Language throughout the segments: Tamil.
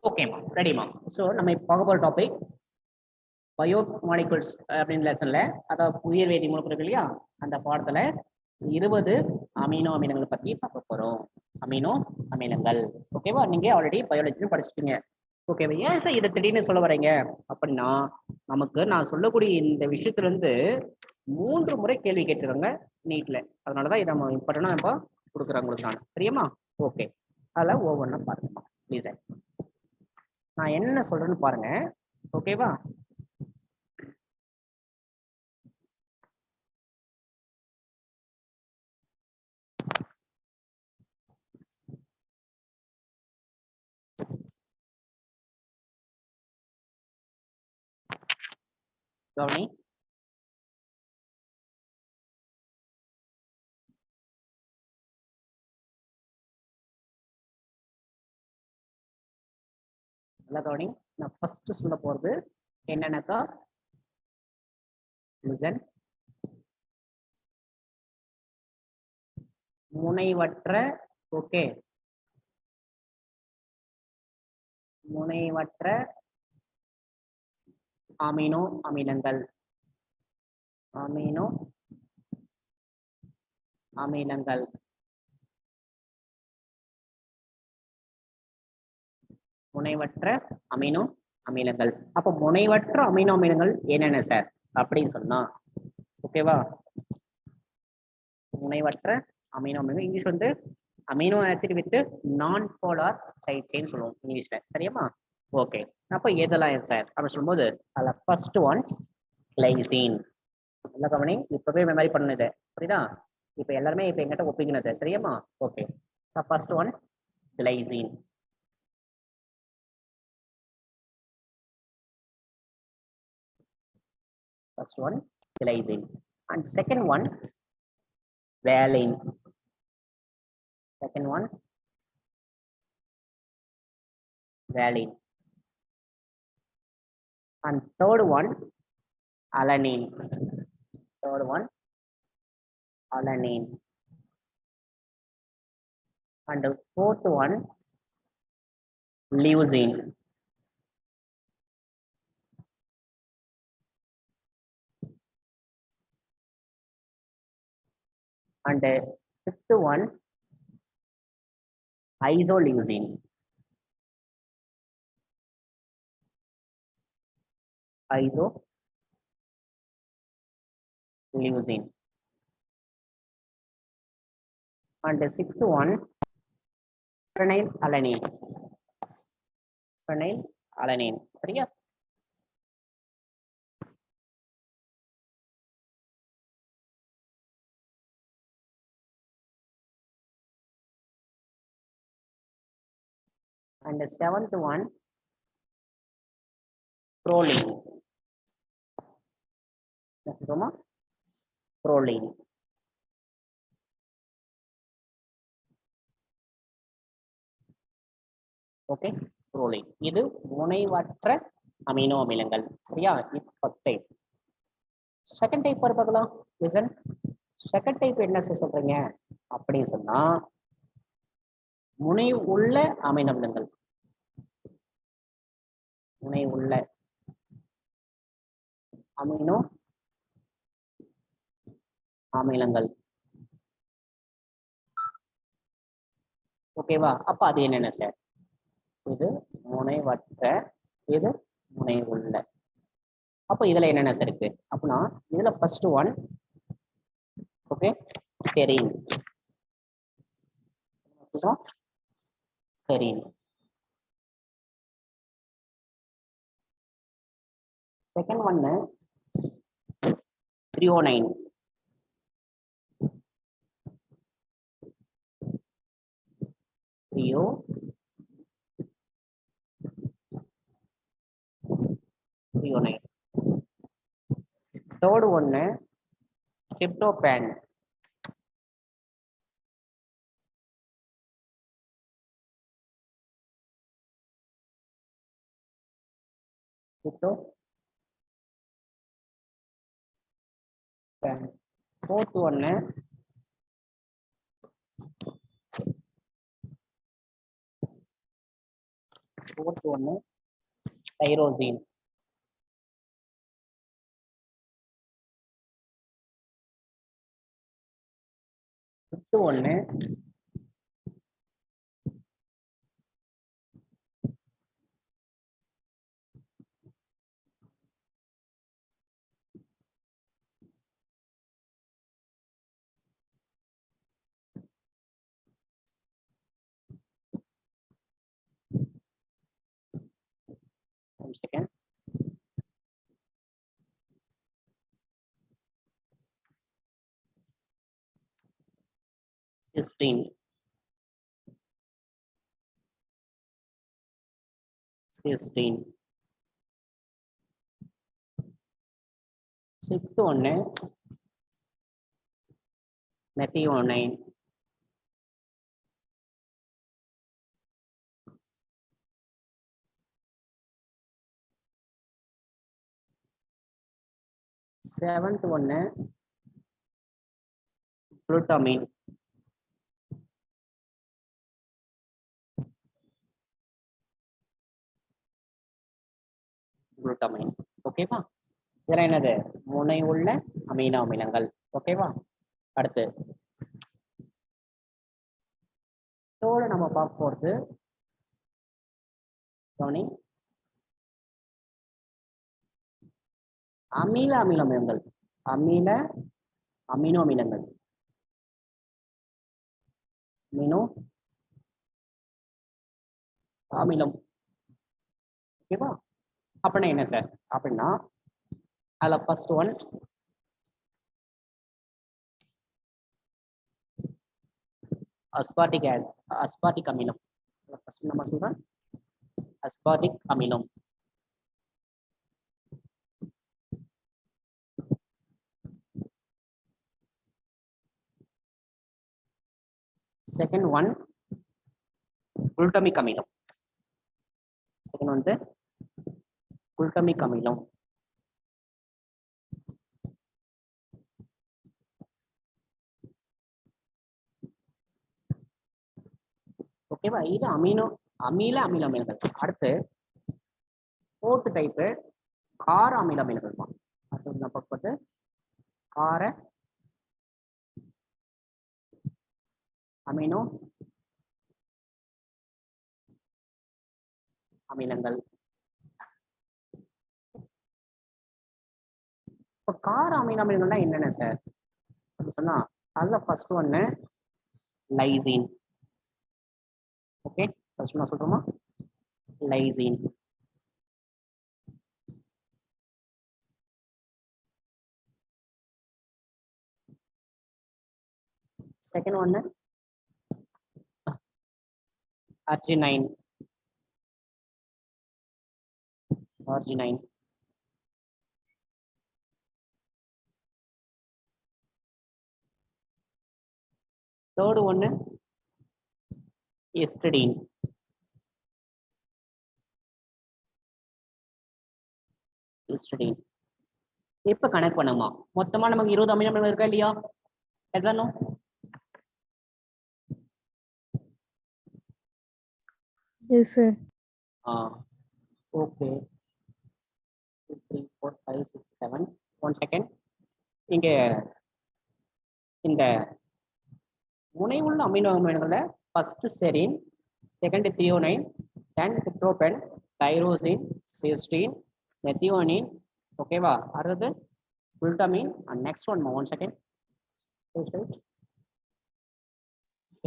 ஓகேம்மா, ரெடிமா. ஸோ நம்ம இப்போ பார்க்க போகிற டாபிக் பயோ மாலிகுல்ஸ் அப்படின்னு லெசன்ல, அதாவது உயிர் வேதி மூலப்பொருட்கள் இல்லையா, அந்த பாடத்துல 20 அமினோ அமிலங்களை பத்தி பார்க்க போறோம். அமினோ அமிலங்கள். ஓகேவா? நீங்க ஆல்ரெடி பயாலஜி படிச்சிட்டீங்க. ஓகேவா? ஏன் சார் இதை திடீர்னு சொல்ல வரீங்க அப்படின்னா, நமக்கு நான் சொல்லக்கூடிய இந்த விஷயத்துல இருந்து 3 முறை கேள்வி கேட்டுருக்காங்க நீட்ல. அதனாலதான் இதை நம்ம இம்பார்ட்டனா இப்போ கொடுக்குறாங்க உங்களுக்கு நான். சரியாம்மா? ஓகே. அதில் ஒவ்வொன்றா பாருங்கம்மா ப்ளீஸ். நான் என்ன சொல்றேன்னு பாருங்க. ஓகேவா? கவனி. நல்லா கவனி. நான் ஃபர்ஸ்ட் சொல்ல போறது என்னன்னாக்கா, லிசன். முனைவற்ற, ஓகே, முனைவற்ற அமினோ அமிலங்கள். அமினோ அமிலங்கள். முனைவற்ற அமினோ அமிலங்கள். அப்ப முனைவற்ற அமினோ அமிலங்கள் என்னென்ன சார் அப்படின்னு சொன்னா, ஓகேவா? முனைவற்ற அமினோ அமிலங்கள் இங்கிலீஷ் வந்து அமினோ ஆசிட் வித் நான் போலார் சைட் செயின் சொல்லுவோம் இங்கிலீஷ்ல. சரியாமா? ஓகே. அப்ப எதெல்லாம் சார் அப்படின்னு சொல்லும்போது, அதுல ஃபர்ஸ்ட் ஒன் கிளைசின். நல்ல கவனி, இப்பவே மெமரி பண்ணுது. புரியுதா? இப்ப எல்லாருமே இப்ப எங்கிட்ட ஒப்பிக்கினது. சரியாமா? Okay. First one glycine. First one glycine and second one valine. Second one valine and third one alanine. Third one alanine and the fourth one leucine. And the fifth one isoleucine. Isoleucine. And the sixth one phenylalanine. Phenylalanine. சரியா? And the seventh one proline. Proline. Okay, proline. இது முனைவற்ற அமினோ அமிலங்கள். சரியா? இது ஃபர்ஸ்ட் டைப். செகண்ட் டைப் பார்க்கலாம். லிசன். செகண்ட் டைப் என்ன சொல்றீங்க அப்படின்னு சொன்னா, முனை உள்ள அமினோ அமிலங்கள். முனை உள்ள அமினோ அமிலங்கள். ஓகேவா? அப்ப அது என்னென்ன சார்? இது முனைவற்ற, இது முனை உள்ள. அப்ப இதுல என்னென்ன சார் இருக்கு அப்படின்னா, இதுல first one okay serine. Serine. Second ஒன்னு த்ரியோனைன். த்ரியோனைன். தேர்ட் ஒன்னு டிரிப்டோபான். ஃபோர்த் ஒன்னு ஃபோர்த் ஒன்று தைரோசின். ஃபிஃப்த் ஒன்று செகண்ட் சிஸ்டீன். சிக்ஸ்த் ஒன்று மெத்தியோனைன். செவன்த் ஒன்று குளுட்டமின். குளுட்டமைன். ஓகேவா? இதெல்லாம் என்னது? முனை உள்ள அமினோ அமிலங்கள். ஓகேவா? அடுத்து இதோட நம்ம பார்க்க போறது அமில அமிலங்கள். அமினோ அமிலங்கள். அமினோ அமிலம். ஓகேவா? அப்படின்னா என்ன சார்? அப்படின்னா அதுல ஃபர்ஸ்ட் ஒன் அஸ்பார்டிக் அமிலம். ஃபர்ஸ்ட் நம்ம சொல்றோம் அஸ்பார்டிக் அமிலம். செகண்ட் ஒன் குளுட்டமிக் அமிலம். செகண்ட் வந்து குளுட்டமிக் அமிலம். ஓகேவா? இது அமில அமிலங்கள். அடுத்து ஃபோர்த் டைப்பு கார அமில அமிலங்கள். அடுத்து நம்ம பார்ப்பது கார அமினோ அமிலங்கள். இப்போ கார அமினோ அமிலங்கள்னா என்னென்ன சார் அப்படி சொன்னா அதுல ஃபர்ஸ்ட் ஒன்று லைசின். ஓகே, ஃபர்ஸ்ட் நான் சொல்றோமா லைசின். செகண்ட் ஒன்று அர்ஜினைன். தேர்டு ஒன்று எஸ்டிடின். இப்ப கணக்கு பண்ணுமா மொத்தமா நமக்கு 20 அமினோ அமிலங்கள் இருக்கா இல்லையா? Yes or no? Yes, sir. Okay 2 3 4 5 6 7. 1 second. இங்க இந்த முனை உள்ள அமினோ அமிலங்கள்ல first serine, second threonine, then tryptophan, tyrosine, cysteine, methionine. ஓகேவா? அடுத்தது glutamine. And next one 1 second.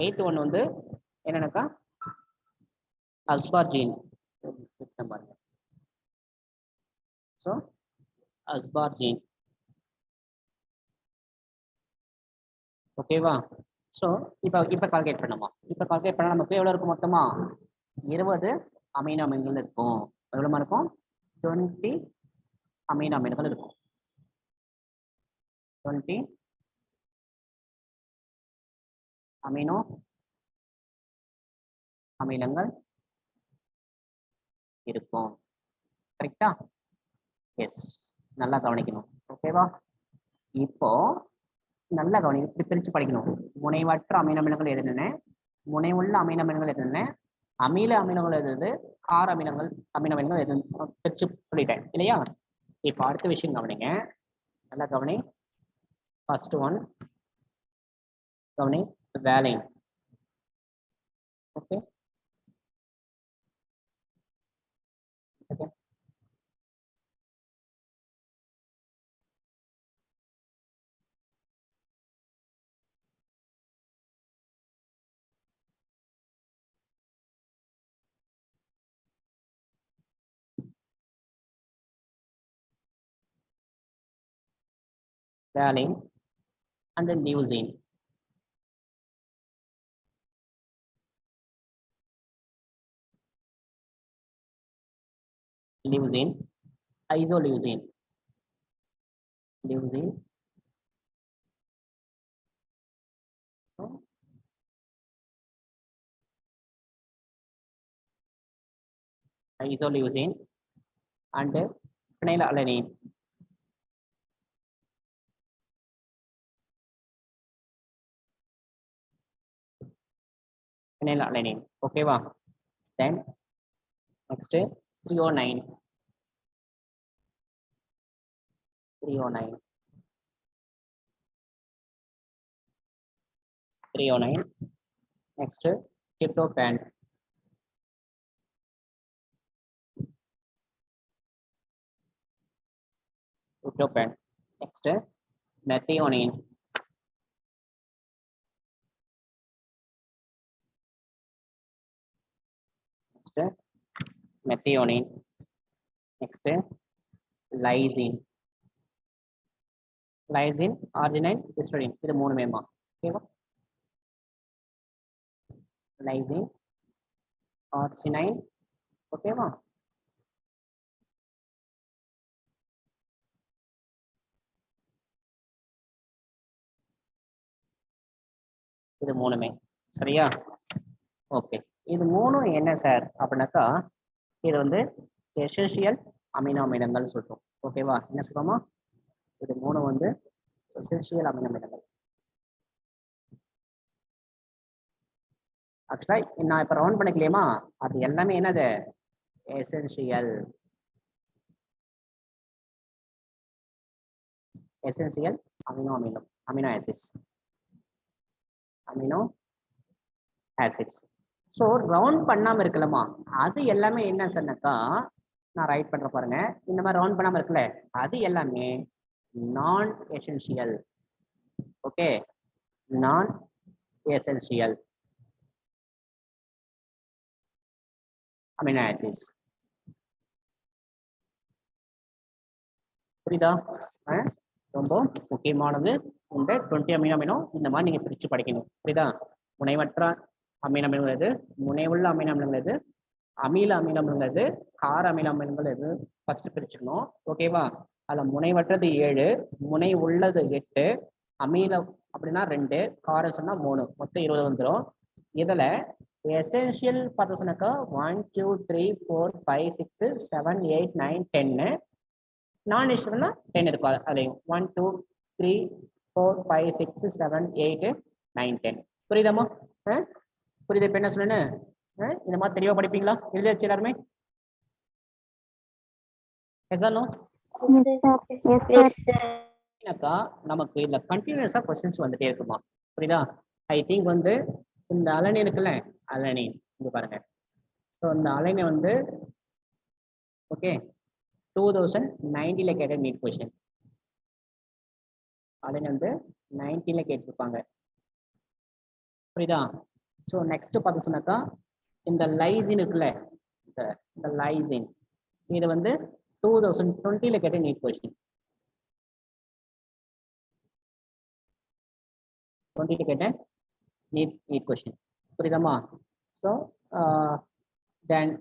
Eighth one வந்து என்னன்னாக்கா அஸ்பார்ஜின். ஸோ அஸ்பார்ஜின். ஓகேவா? ஸோ இப்போ கால்குலேட் பண்ணலாமா? இப்போ கால்குலேட் பண்ணால் நமக்கு எவ்வளோ இருக்கும்? மொத்தமா 20 அமினோ அமிலங்கள் இருக்கும். எவ்வளோமா இருக்கும்? 20 அமினோ அமிலங்கள் இருக்கும். 20 அமினோ அமிலங்கள் இருக்கும். கரெக்டா? எஸ், நல்லா கவனிக்கணும். ஓகேவா? இப்போ நல்லா கவனிக்கணும். இப்படி பிரிச்சு படிக்கணும். முனைவற்ற அமினோ அமிலங்கள் என்னென்ன, முனைவுள்ள அமினோ அமிலங்கள் என்னென்ன, அமில அமிலங்கள் எது, கார அமிலங்கள் அமினங்கள் எது பிரிச்சு சொல்லிட்டேன் இல்லையா? இப்போ அடுத்த விஷயம் கவனிங்க, நல்லா கவனி. ஃபர்ஸ்ட் ஒன் கவனி, valine. Okay, valine and then leucine. Leucine, isoleucine, leucine. So isoleucine and phenylalanine. Phenylalanine. Okay, va. Then next threonine. Threonine. Threonine. Next tryptophan. Tryptophan. Next methionine. Next methionine. Next lysine. Lysine, arginine, histidine. இது மூணுமேமா. ஓகேவா? lysine, arginine. ஓகேவா? இது மூணுமே சரியா? ஓகே, இது மூணும் என்ன சார் அப்படின்னாக்கா, இது வந்து எசென்ஷியல் அமினோ அமிலங்கள் சொல்றோம். ஓகேவா? என்ன சொல்றோமா? இது மூணு வந்து எசென்ஷியல் அமினோ அமிலங்கள். ஆக்சுவலா நான் இப்ப ரவுண்ட் பண்ணிக்கலையுமா, அது எல்லாமே என்னது? எசென்ஷியல். எசென்ஷியல் அமினோ அமிலம், amino acids, amino acids. So round பண்ணாம இருக்கலாமா, அது எல்லாமே என்ன சொன்னாக்கா, நான் ரைட் பண்ற பாருங்க, இந்த மாதிரி ரவுண்ட் பண்ணாம இருக்குல்ல, அது எல்லாமே நான் எசென்ஷியல். ஓகே, நான் எசென்ஷியல் அமினோ ஆசிட்ஸ். புரியுதா? ரொம்ப முக்கியமானது இந்த 20 அமினோ அமினோ இந்த மாதிரி நீங்க பிரிச்சு படிக்கணும். புரியுதா? முனைவற்ற அமினோ அமிலங்கள் எது, முனைவுள்ள அமினோ அமிலங்கள் எது, அமில அமில அமிலங்கள் எது, கார அமில அமிலங்கள் எது, ஃபர்ஸ்ட் பிரிச்சுக்கணும். ஓகேவா? அதுல முனைவற்றது 7, முனை உள்ளது 8, அமில அப்படின்னா 2, காரம் சொன்னா 3, மொத்தம் 20 வந்துடும். இதுல எசென்ஷியல் பார்த்து சொன்னாக்கா 1 2 3 4 5 6 7 8 9 10. நான் எசென்ஷியல்னா 10 இருக்கும். அதையும் 1 2 3 4 5 6 7 8 9 10. புரியுதாமா? புரியுது? இப்ப என்ன சொன்னேன்னு இந்த மாதிரி தெளிவா படிப்பீங்களா? எழுதி வச்சு எல்லாருமே? நமக்கு இல்ல கண்டினியூஸா கொஸ்டின்ஸ் வந்துட்டே இருக்குமா? புரியுதா? ஐ திங்க் வந்து இந்த அலனி இருக்குல்ல, அலனி இங்க பாருங்க. ஸோ இந்த அலனி வந்து ஓகே 2019 கேட்ட நீட் கொஸ்டின். அலனி வந்து 19 கேட்டிருப்பாங்க. புரியுதா? ஸோ நெக்ஸ்ட் பார்த்து சொன்னாக்கா இந்த லைசின் இருக்குல்ல, இந்த லைசின் இது வந்து 2020 கேட்ட நீட் கொஸ்டின். 20 கேட்ட நீட் கொஸ்டின். புரியுதாமா? ஸோ தென்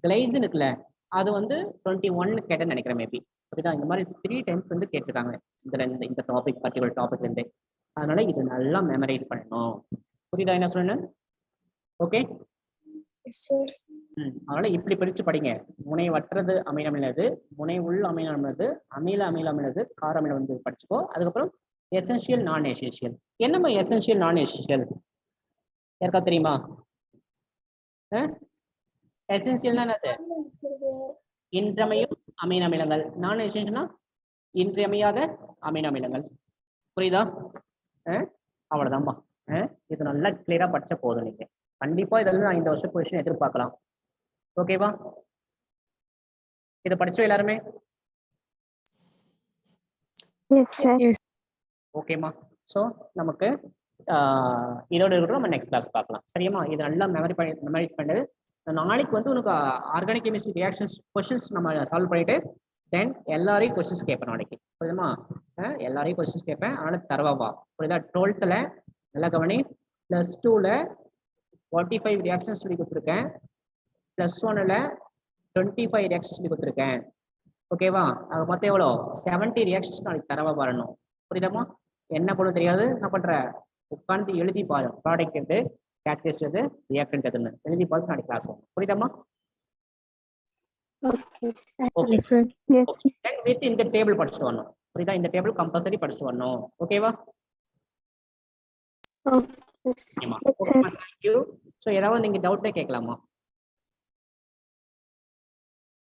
கிளைசின் இருக்குல்ல, அது வந்து 21 கேட்டேன்னு நினைக்கிறேன் மேபி. புரியுதா? இந்த மாதிரி 3 டைம்ஸ் வந்து கேட்டிருக்காங்க இந்த டாபிக், பர்டிகுலர் டாபிக் இருந்து. அதனால இது நல்லா மெமரைஸ் பண்ணணும். புரியுதா என்ன சொன்னேன்? ஓகே, அதனால இப்படி பிரிச்சு படிங்க. முனைவற்றது அமிலம் உள்ளது, முனை உள்ள அமிலம் உள்ளது, அமில அமிலம் உள்ளது, கார அமிலம் வந்து படிச்சுக்கோ. அதுக்கப்புறம் எசென்ஷியல் நான் எசென்ஷியல். என்னமா எசென்ஷியல் நான் எசென்ஷியல் யாருக்கா தெரியுமா? எசென்சியல்னா என்னது? இன்றியமையும் அமினோ அமிலங்கள். நான் எசென்சியல்னா இன்றியமையாத அமினோ அமிலங்கள். புரியுதா? அவ்வளவுதான்மா. இது நல்லா கிளியரா படிச்ச போதும். நீங்க கண்டிப்பா இதெல்லாம் நான் இந்த வருஷம் கொஸ்டின் எதிர்பார்க்கலாம். ஓகேவா? இதை படிச்சோம் எல்லாருமே? எஸ் ஓகேம்மா. ஸோ நமக்கு இதோட இருக்கிறோம். நம்ம நெக்ஸ்ட் கிளாஸ் பார்க்கலாம். சரியாம்மா? இது நல்லா மெமரைஸ் பண்ணது. நாளைக்கு வந்து உனக்கு ஆர்கானிக் கெமிஸ்ட்ரி ரியாக்ஷன்ஸ் கொஸ்டின்ஸ் நம்ம சால்வ் பண்ணிட்டு தென் எல்லாரையும் கொஸ்டின்ஸ் கேட்பேன் நாளைக்கு. புரியுதுமா? எல்லாரையும் கொஸ்டின்ஸ் கேட்பேன். அதனால தரவா. புரியுதா? 12th நல்லா கவனி. +2 45 ரியாக்ஷன்ஸ் சொல்லி கொடுத்துருக்கேன். +1 25 ரியாக்ஷன்ஸ் சொல்லி கொடுத்துருக்கேன். ஓகேவா? அது மொத்தம் எவ்வளோ? 70 ரியாக்ஷன்ஸ் நாளைக்கு தரவா வரணும். புரியுதாமா? என்ன பண்ண தெரியாது, என்ன பண்ற, உட்காந்து எழுதி பாரு. ப்ராடக்ட் எது, கேட்டலிஸ்ட் எது, ரியாக்டன்ட் எதுன்னு எழுதி பார்த்து நாளைக்கு கிளாஸ் வரும். புரியுதாமா? Okay sir. வித் இந்த டேபிள் படிச்சுட்டு வரணும். புரியுதா? இந்த டேபிள் கம்பல்சரி படிச்சுட்டு வரணும். ஓகேவா? ஓகேமா. தேங்க்யூ. ஸோ ஏதாவது நீங்க டவுட்டே கேட்கலாமா?